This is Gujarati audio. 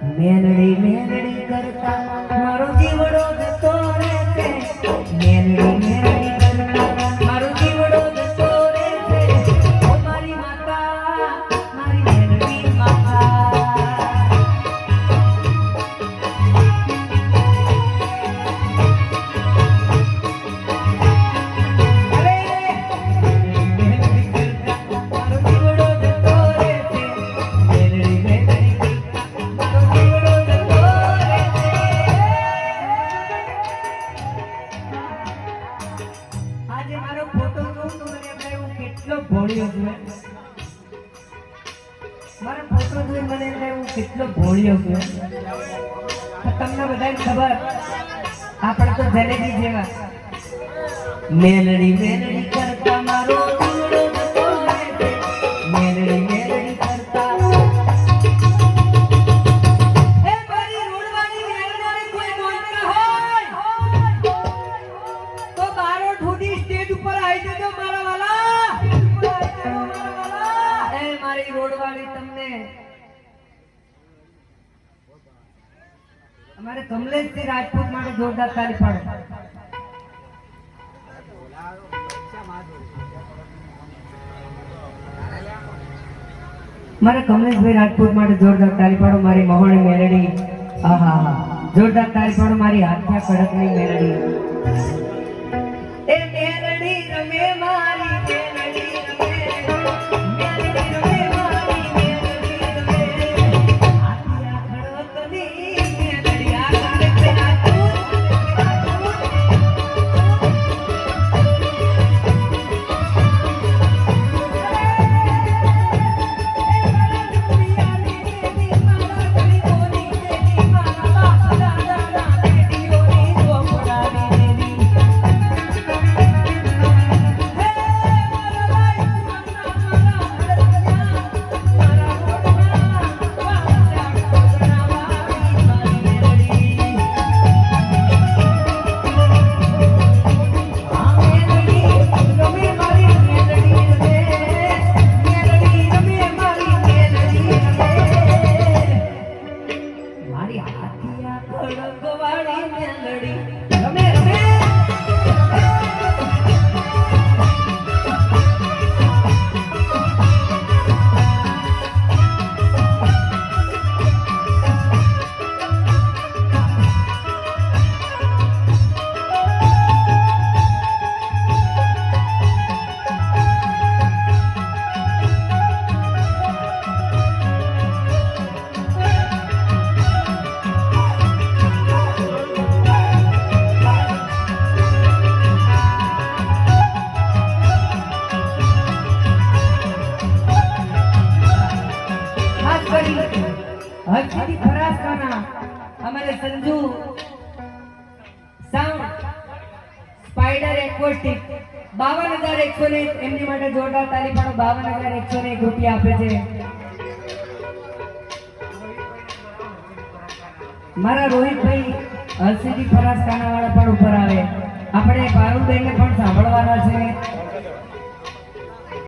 મેલડી મેલડી કરતા મારો જીવડો જતો રે છે મેલડી મેલડી કરતા મારો જીવડો જતો રે છે ઓ મારી માતા મારી મેલડી માતા કેટલો ભોળિયો છે તમને બધાને ખબર આપણે તો જલેબી જેવા મેલડી મેલડી કરતા મારો જીવડો જતો રહે છે મેલડી મેલડી કરતા એ મારી રોડવાની મેલડી કોઈ બોલતા હોય તો બારો ઠોડી સ્ટેજ ઉપર આવી જજો મારા વાલા એ મારી રોડવાળી તમને हमारे कमलेश जी राजपूत माटे जोरदार ताली पाडो मारे कमलेश भाई राजपूत माटे जोरदार ताली पाडो मारी मोहनी मेलडी आहा हा जोरदार ताली पाडो मारी हाथ्या कड़कनी मेलडी ए मेलडी रमे मारी मेलडी रमे मेलडी रमे मारी मेलडी रमे हाथ्या कड़कनी हर्षिदी फरासखाना हमारे संजू साउंड स्पाइडर एक्वास्टिक 52,101 एमनी માટે જોરદાર તાળી પાડો 52,101 રૂપિયા આપે છે મારા રોહિતભાઈ હર્ષિદી ફરાસખાના વાળા પણ ઉપર આવે આપણે પારુલબેન ને પણ સાંભળવાના છે